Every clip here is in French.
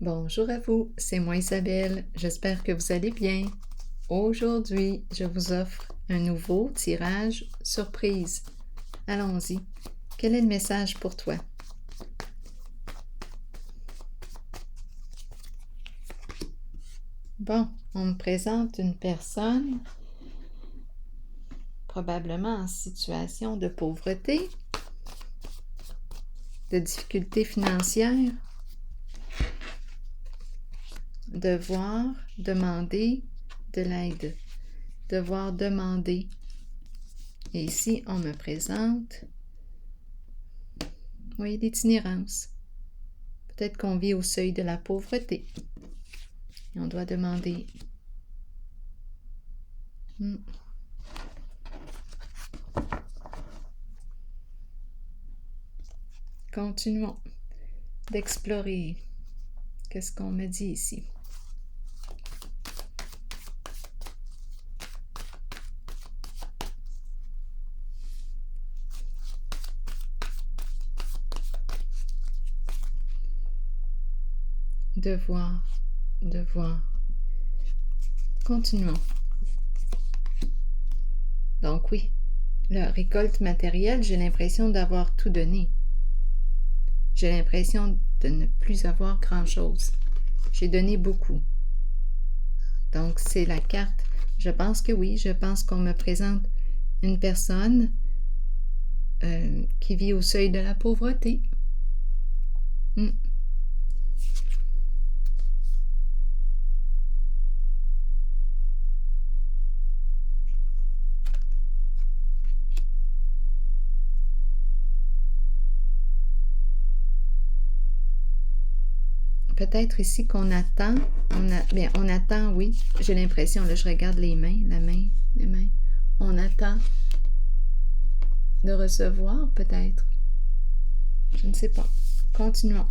Bonjour à vous, c'est moi Isabelle, j'espère que vous allez bien. Aujourd'hui, je vous offre un nouveau tirage surprise. Allons-y. Quel est le message pour toi? Bon, on me présente une personne probablement en situation de pauvreté, de difficultés financières, devoir demander de l'aide, devoir demander. Et ici, on me présente, oui, l'itinérance. Peut-être qu'on vit au seuil de la pauvreté. Et on doit demander. Continuons d'explorer. Qu'est-ce qu'on me dit ici? Devoir, devoir. Continuons. Donc oui, la récolte matérielle, j'ai l'impression d'avoir tout donné. J'ai l'impression de ne plus avoir grand-chose. J'ai donné beaucoup. Donc c'est la carte. Je pense que oui, je pense qu'on me présente une personne qui vit au seuil de la pauvreté. Peut-être ici qu'on attend. On attend, oui. J'ai l'impression, là, je regarde les mains, les mains. On attend de recevoir, peut-être. Je ne sais pas. Continuons.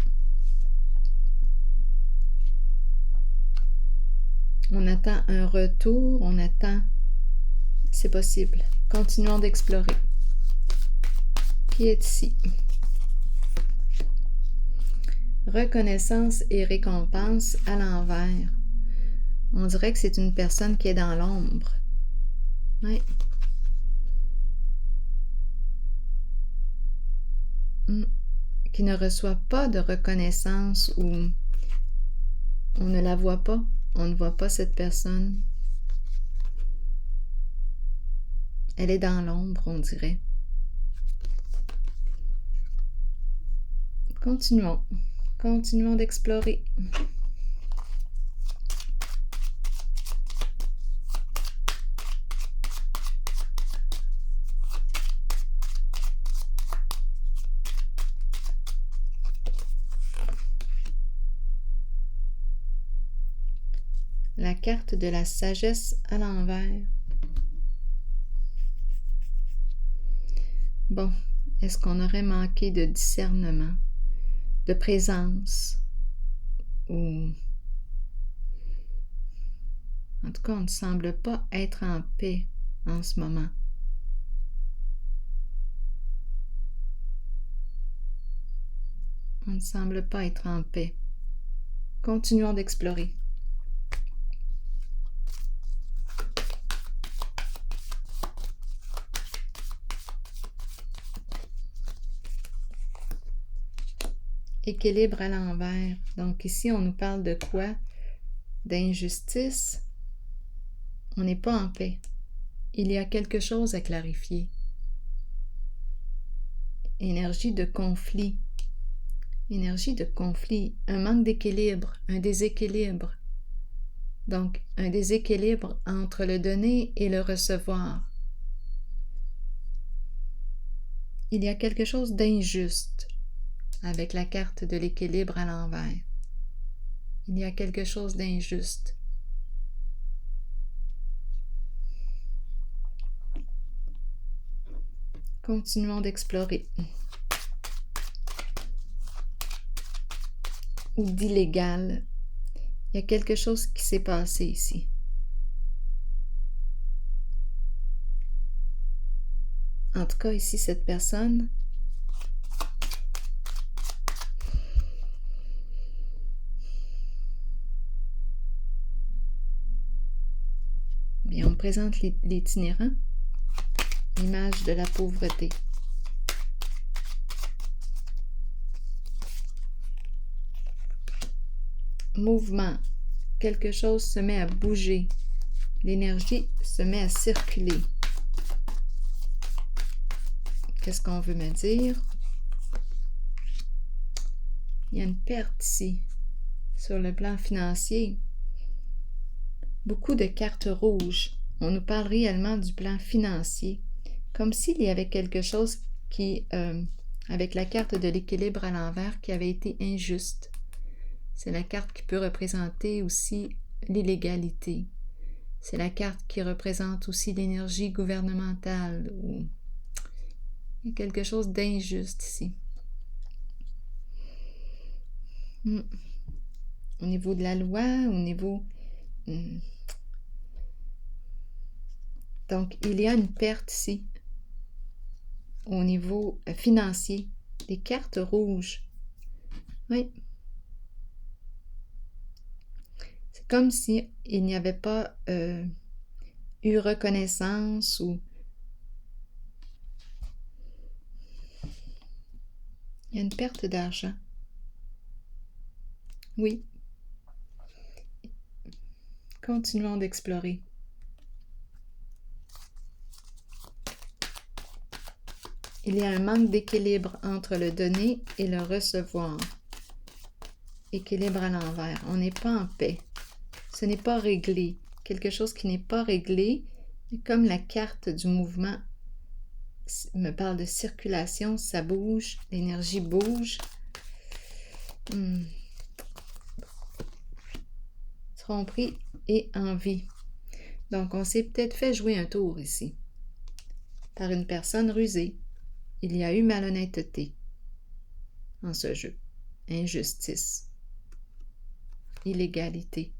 On attend un retour, on attend. C'est possible. Continuons d'explorer. Qui est ici? Reconnaissance et récompense à l'envers. On dirait que c'est une personne qui est dans l'ombre. Oui. Qui ne reçoit pas de reconnaissance ou on ne la voit pas. On ne voit pas cette personne. Elle est dans l'ombre, on dirait. Continuons. Continuons d'explorer. La carte de la sagesse à l'envers. Bon, est-ce qu'on aurait manqué de discernement, de présence, ou... En tout cas, on ne semble pas être en paix en ce moment. On ne semble pas être en paix. Continuons d'explorer. Équilibre à l'envers. Donc ici, on nous parle de quoi? D'injustice. On n'est pas en paix. Il y a quelque chose à clarifier. Énergie de conflit. Énergie de conflit. Un manque d'équilibre, un déséquilibre. Donc, un déséquilibre entre le donner et le recevoir. Il y a quelque chose d'injuste avec la carte de l'équilibre à l'envers. Il y a quelque chose d'injuste. Continuons d'explorer. Ou d'illégal. Il y a quelque chose qui s'est passé ici. En tout cas, ici, cette personne Bien, on présente l'itinérant, l'image de la pauvreté. Mouvement. Quelque chose se met à bouger. L'énergie se met à circuler. Qu'est-ce qu'on veut me dire? Il y a une perte ici, sur le plan financier. Beaucoup de cartes rouges. On nous parle réellement du plan financier. Comme s'il y avait quelque chose qui, avec la carte de l'équilibre à l'envers, qui avait été injuste. C'est la carte qui peut représenter aussi l'illégalité. C'est la carte qui représente aussi l'énergie gouvernementale. Il y a quelque chose d'injuste ici. Au niveau de la loi, au niveau... Donc, il y a une perte ici, au niveau financier. Des cartes rouges. Oui. C'est comme si il n'y avait pas eu reconnaissance ou... Il y a une perte d'argent. Oui. Continuons d'explorer. Il y a un manque d'équilibre entre le donner et le recevoir. Équilibre à l'envers. On n'est pas en paix. Ce n'est pas réglé. Quelque chose qui n'est pas réglé, comme la carte du mouvement me parle de circulation, ça bouge, l'énergie bouge. Tromperie et envie. Donc, on s'est peut-être fait jouer un tour ici par une personne rusée. Il y a eu malhonnêteté en ce jeu. Injustice. Illégalité.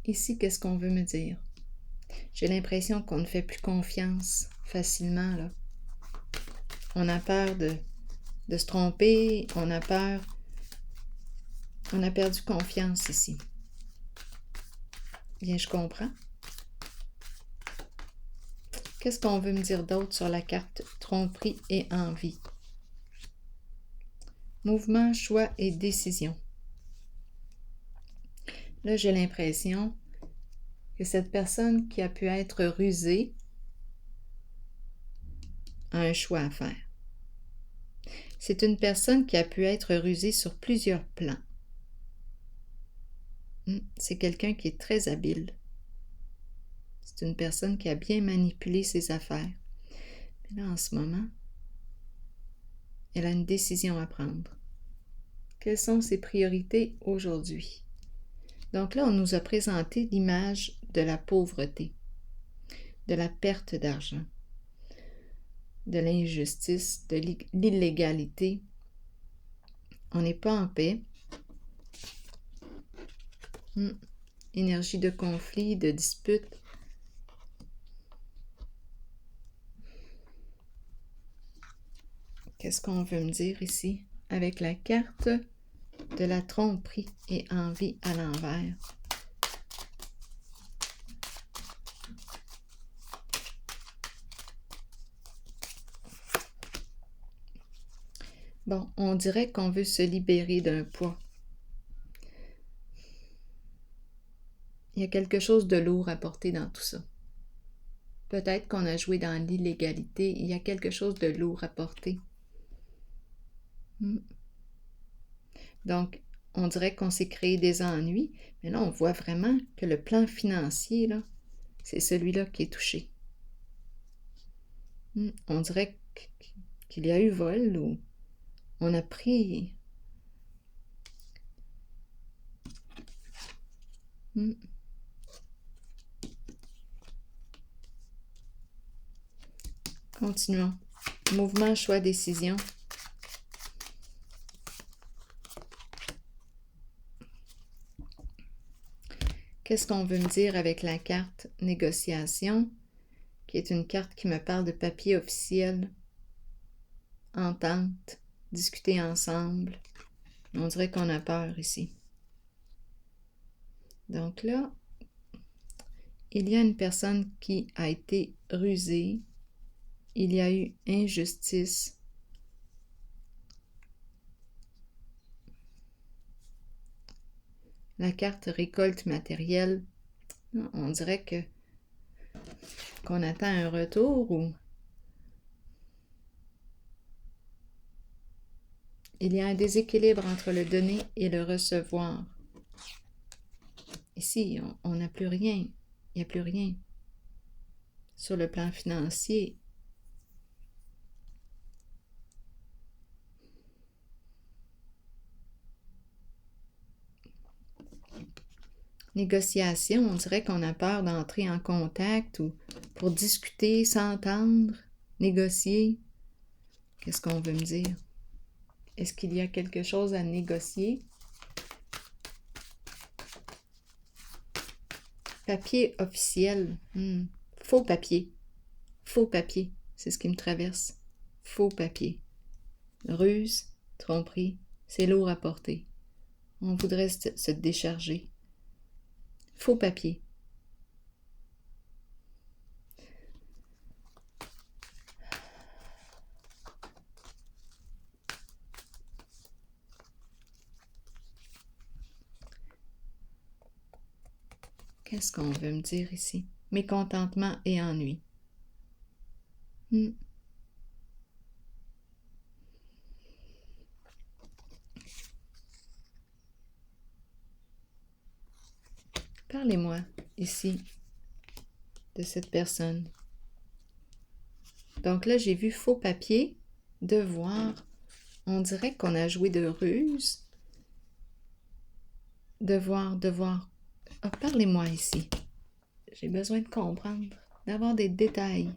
Ici, qu'est-ce qu'on veut me dire? J'ai l'impression qu'on ne fait plus confiance facilement, là. On a peur de se tromper, on a peur... On a perdu confiance ici. Bien, je comprends. Qu'est-ce qu'on veut me dire d'autre sur la carte tromperie et envie? Mouvement, choix et décision. Là, j'ai l'impression que cette personne qui a pu être rusée a un choix à faire. C'est une personne qui a pu être rusée sur plusieurs plans. C'est quelqu'un qui est très habile. C'est une personne qui a bien manipulé ses affaires. Mais là, en ce moment, elle a une décision à prendre. Quelles sont ses priorités aujourd'hui? Donc là, on nous a présenté l'image de la pauvreté, de la perte d'argent, de l'injustice, de l'illégalité. On n'est pas en paix. Énergie de conflit, de dispute. Qu'est-ce qu'on veut me dire ici avec la carte de la tromperie et envie à l'envers? Bon, on dirait qu'on veut se libérer d'un poids. Il y a quelque chose de lourd à porter dans tout ça. Peut-être qu'on a joué dans l'illégalité. Il y a quelque chose de lourd à porter. Donc, on dirait qu'on s'est créé des ennuis, mais là, on voit vraiment que le plan financier, là, c'est celui-là qui est touché. On dirait qu'il y a eu vol ou on a pris... Continuons. Mouvement, choix, décision. Qu'est-ce qu'on veut me dire avec la carte négociation, qui est une carte qui me parle de papier officiel, entente, discuter ensemble. On dirait qu'on a peur ici. Donc là, il y a une personne qui a été rusée. Il y a eu injustice. La carte récolte matérielle, on dirait qu'on attend un retour ou il y a un déséquilibre entre le donner et le recevoir. Ici, on n'a plus rien. Il n'y a plus rien. Sur le plan financier, négociation, on dirait qu'on a peur d'entrer en contact ou pour discuter, s'entendre, négocier. Qu'est-ce qu'on veut me dire? Est-ce qu'il y a quelque chose à négocier? Papier officiel. Faux papier. Faux papier. C'est ce qui me traverse. Faux papier. Ruse, tromperie, c'est lourd à porter. On voudrait se décharger. Faux papier. Qu'est-ce qu'on veut me dire ici? Mécontentement et ennui. Parlez-moi ici de cette personne. Donc là, j'ai vu faux papier, devoir. On dirait qu'on a joué de ruse. Devoir. Ah, parlez-moi ici. J'ai besoin de comprendre, d'avoir des détails.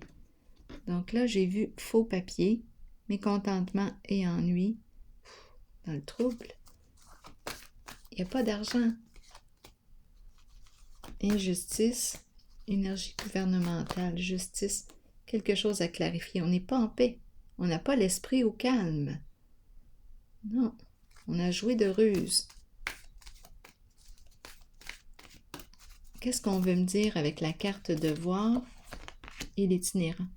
Donc là, j'ai vu faux papier, mécontentement et ennui. Dans le trouble. Il n'y a pas d'argent. Injustice, énergie gouvernementale, justice, quelque chose à clarifier. On n'est pas en paix. On n'a pas l'esprit au calme. Non, on a joué de ruse. Qu'est-ce qu'on veut me dire avec la carte devoir et l'itinérant?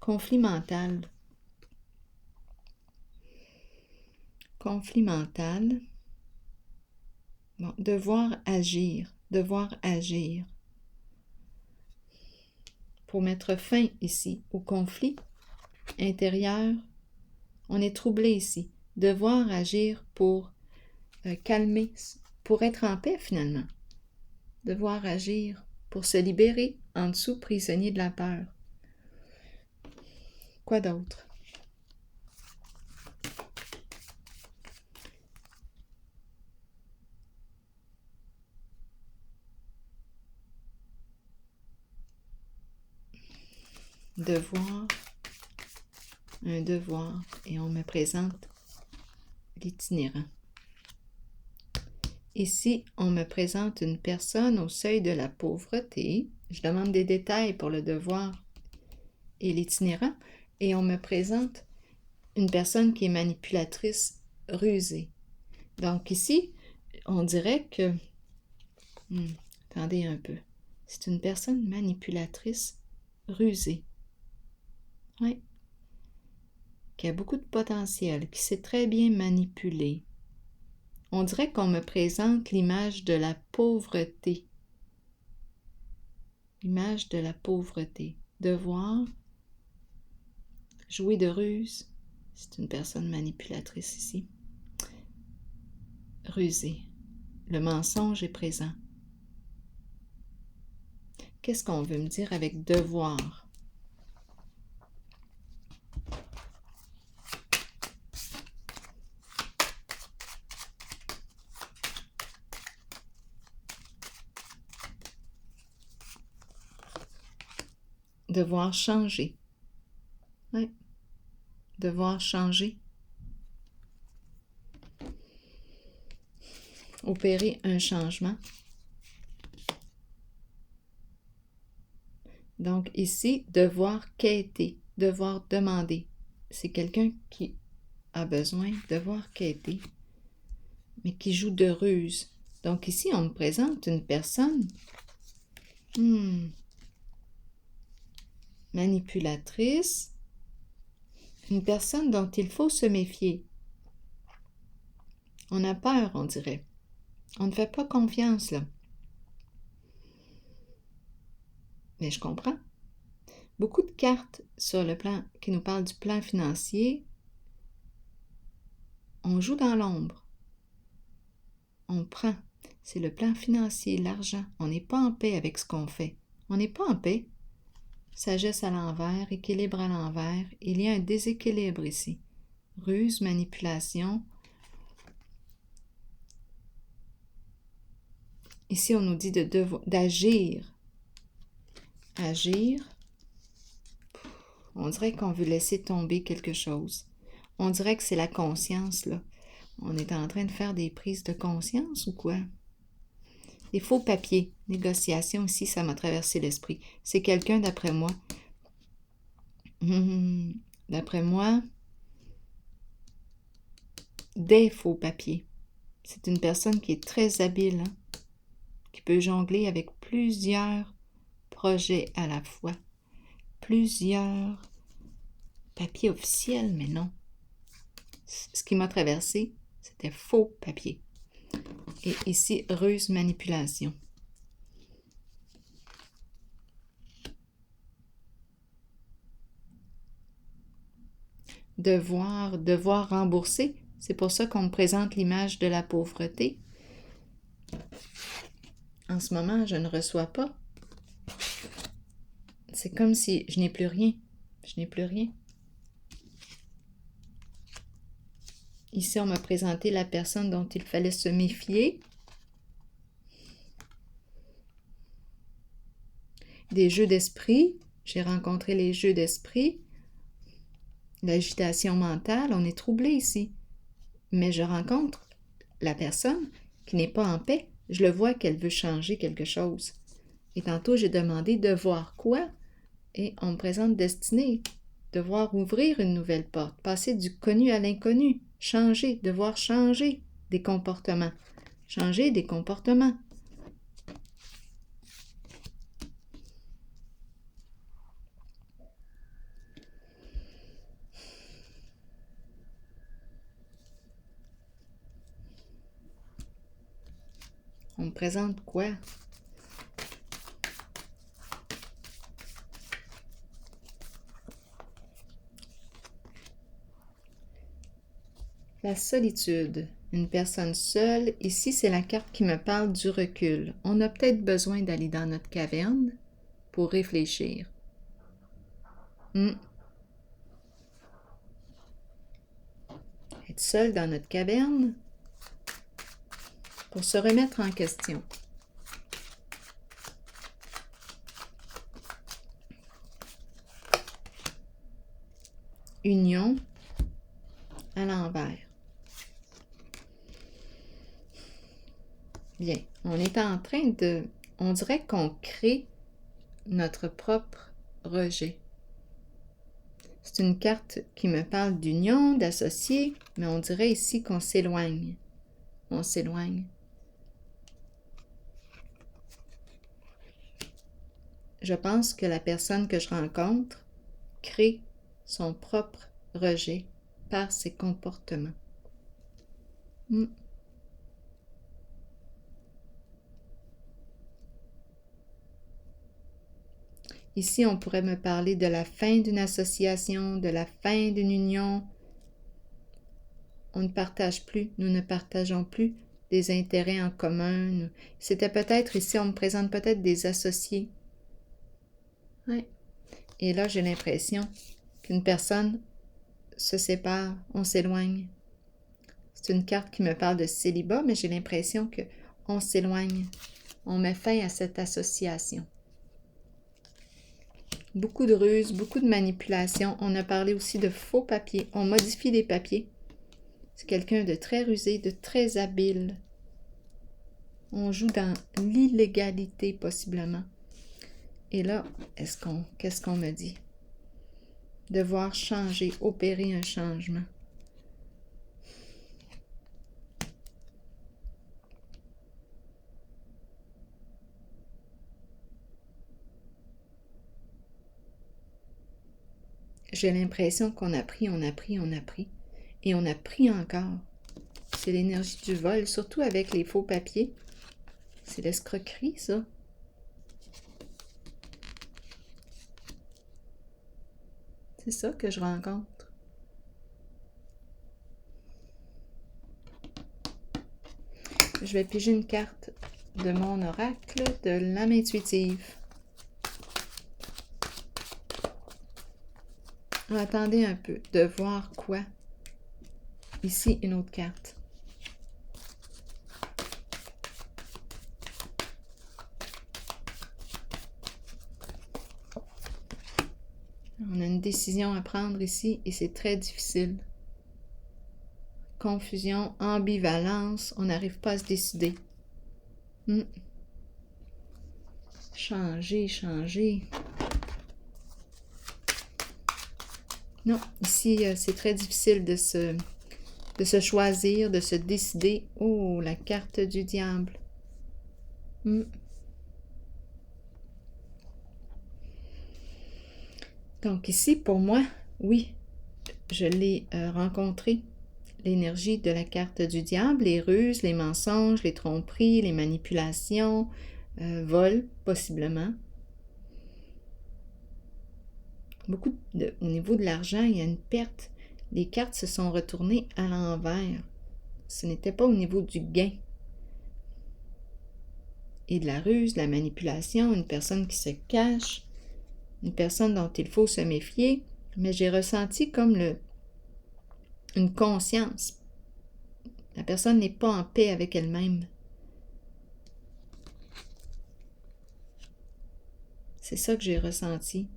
Conflit mental. Conflit mental. Bon, devoir agir. Pour mettre fin ici au conflit intérieur, on est troublé ici. Devoir agir pour calmer, pour être en paix finalement. Devoir agir pour se libérer en dessous, prisonnier de la peur. Quoi d'autre? Devoir, un devoir, et on me présente l'itinérant. Ici, on me présente une personne au seuil de la pauvreté. Je demande des détails pour le devoir et l'itinérant. Et on me présente une personne qui est manipulatrice, rusée. Donc ici, on dirait que... attendez un peu. C'est une personne manipulatrice, rusée. Oui. Qui a beaucoup de potentiel, qui sait très bien manipuler. On dirait qu'on me présente l'image de la pauvreté. L'image de la pauvreté. Devoir, jouer de ruse. C'est une personne manipulatrice ici. Rusée. Le mensonge est présent. Qu'est-ce qu'on veut me dire avec devoir? Devoir changer. Oui. Devoir changer. Opérer un changement. Donc ici, devoir quêter, devoir demander. C'est quelqu'un qui a besoin, devoir quêter, mais qui joue de ruse. Donc ici, on me présente une personne manipulatrice, une personne dont il faut se méfier. On a peur, on dirait. On ne fait pas confiance, là. Mais je comprends. Beaucoup de cartes sur le plan qui nous parlent du plan financier. On joue dans l'ombre. On prend. C'est le plan financier, l'argent. On n'est pas en paix avec ce qu'on fait. On n'est pas en paix. Sagesse à l'envers, équilibre à l'envers. Il y a un déséquilibre ici. Ruse, manipulation. Ici, on nous dit d'agir. Agir. On dirait qu'on veut laisser tomber quelque chose. On dirait que c'est la conscience, là. On est en train de faire des prises de conscience ou quoi? Des faux papiers. Négociation, ici, ça m'a traversé l'esprit. C'est quelqu'un, d'après moi. D'après moi, des faux papiers. C'est une personne qui est très habile, hein? Qui peut jongler avec plusieurs projets à la fois. Plusieurs papiers officiels, mais non. Ce qui m'a traversé, c'était faux papier. Et ici, ruse, manipulation. Devoir rembourser. C'est pour ça qu'on me présente l'image de la pauvreté. En ce moment, je ne reçois pas. C'est comme si je n'ai plus rien. Je n'ai plus rien. Ici, on m'a présenté la personne dont il fallait se méfier. Des jeux d'esprit. J'ai rencontré les jeux d'esprit. L'agitation mentale. On est troublé ici. Mais je rencontre la personne qui n'est pas en paix. Je le vois qu'elle veut changer quelque chose. Et tantôt, j'ai demandé de voir quoi. Et on me présente destinée. Devoir ouvrir une nouvelle porte. Passer du connu à l'inconnu. Changer. Devoir changer des comportements. Changer des comportements. On me présente quoi? La solitude. Une personne seule. Ici, c'est la carte qui me parle du recul. On a peut-être besoin d'aller dans notre caverne pour réfléchir. Être seul dans notre caverne pour se remettre en question. Union à l'envers. Bien, on est en train de... On dirait qu'on crée notre propre rejet. C'est une carte qui me parle d'union, d'associé, mais on dirait ici qu'on s'éloigne. On s'éloigne. Je pense que la personne que je rencontre crée son propre rejet par ses comportements. Ici, on pourrait me parler de la fin d'une association, de la fin d'une union. On ne partage plus, nous ne partageons plus des intérêts en commun. C'était peut-être, ici, on me présente peut-être des associés. Ouais. Et là, j'ai l'impression qu'une personne se sépare, on s'éloigne. C'est une carte qui me parle de célibat, mais j'ai l'impression qu'on s'éloigne. On met fin à cette association. Beaucoup de ruses, beaucoup de manipulations. On a parlé aussi de faux papiers. On modifie les papiers. C'est quelqu'un de très rusé, de très habile. On joue dans l'illégalité, possiblement. Et là, qu'est-ce qu'on me dit? Devoir changer, opérer un changement. J'ai l'impression qu'on a pris, on a pris, on a pris. Et on a pris encore. C'est l'énergie du vol, surtout avec les faux papiers. C'est l'escroquerie, ça. C'est ça que je rencontre. Je vais piger une carte de mon oracle de l'âme intuitive. Attendez un peu, de voir quoi? Ici, une autre carte. On a une décision à prendre ici et c'est très difficile. Confusion, ambivalence, on n'arrive pas à se décider. Changer, changer. Non, ici, c'est très difficile de se choisir, de se décider. Oh, la carte du diable. Donc ici, pour moi, oui, je l'ai rencontré. L'énergie de la carte du diable, les ruses, les mensonges, les tromperies, les manipulations, vol, possiblement. Au niveau de l'argent, il y a une perte. Les cartes se sont retournées à l'envers. Ce n'était pas au niveau du gain. Et de la ruse, de la manipulation, une personne qui se cache, une personne dont il faut se méfier. Mais j'ai ressenti comme une conscience. La personne n'est pas en paix avec elle-même. C'est ça que j'ai ressenti.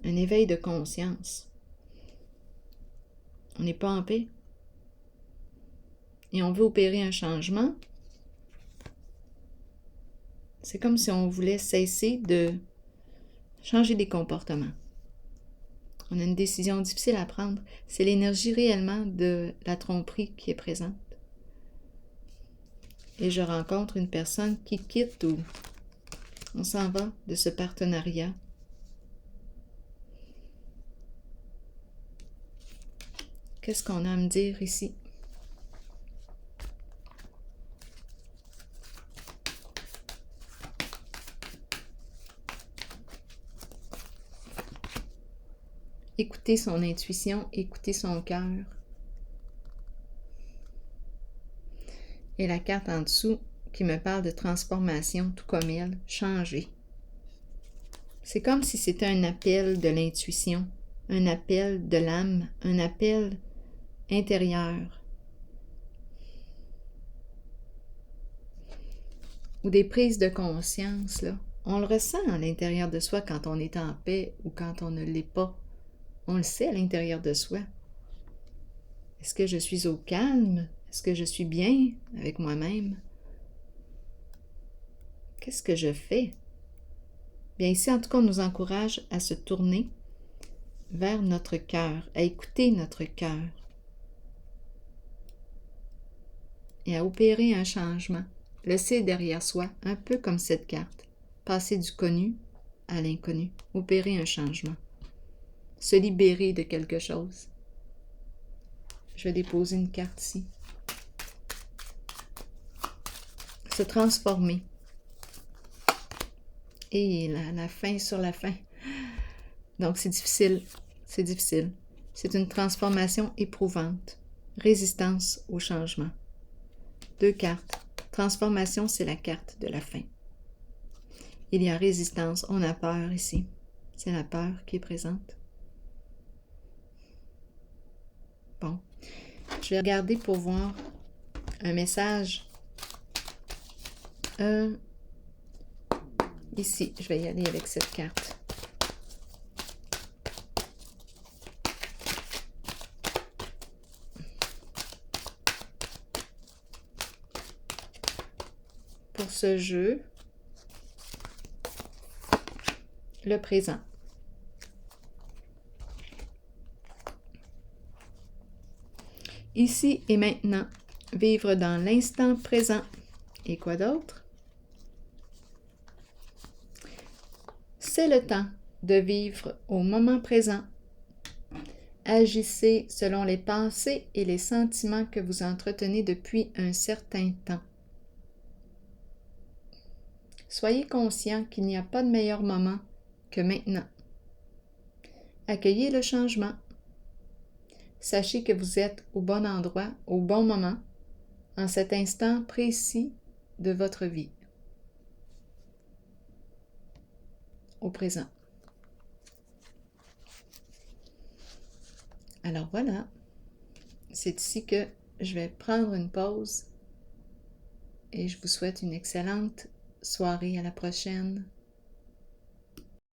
Un éveil de conscience. On n'est pas en paix. Et on veut opérer un changement. C'est comme si on voulait cesser de changer des comportements. On a une décision difficile à prendre. C'est l'énergie réellement de la tromperie qui est présente. Et je rencontre une personne qui quitte ou on s'en va de ce partenariat. Qu'est-ce qu'on a à me dire ici? Écoutez son intuition, écoutez son cœur. Et la carte en dessous qui me parle de transformation, tout comme elle, changer. C'est comme si c'était un appel de l'intuition, un appel de l'âme, un appel intérieur. Ou des prises de conscience, là. On le ressent à l'intérieur de soi quand on est en paix ou quand on ne l'est pas. On le sait à l'intérieur de soi. Est-ce que je suis au calme? Est-ce que je suis bien avec moi-même? Qu'est-ce que je fais? Bien ici, en tout cas, on nous encourage à se tourner vers notre cœur, à écouter notre cœur et à opérer un changement. Laisser derrière soi, un peu comme cette carte, passer du connu à l'inconnu, opérer un changement, se libérer de quelque chose. Je vais déposer une carte ici. Se transformer. Et la fin sur la fin. Donc c'est difficile, c'est difficile. C'est une transformation éprouvante. Résistance au changement. 2 cartes. Transformation, c'est la carte de la fin. Il y a résistance, on a peur ici. C'est la peur qui est présente. Bon, je vais regarder pour voir un message. Ici, je vais y aller avec cette carte. Pour ce jeu, le présent. Ici et maintenant, vivre dans l'instant présent. Et quoi d'autre? C'est le temps. de vivre au moment présent. Agissez selon les pensées et les sentiments que vous entretenez depuis un certain temps. Soyez conscient qu'il n'y a pas de meilleur moment que maintenant. Accueillez le changement. Sachez que vous êtes au bon endroit, au bon moment, en cet instant précis de votre vie. Au présent. Alors voilà, c'est ici que je vais prendre une pause et je vous souhaite une excellente soirée. À la prochaine.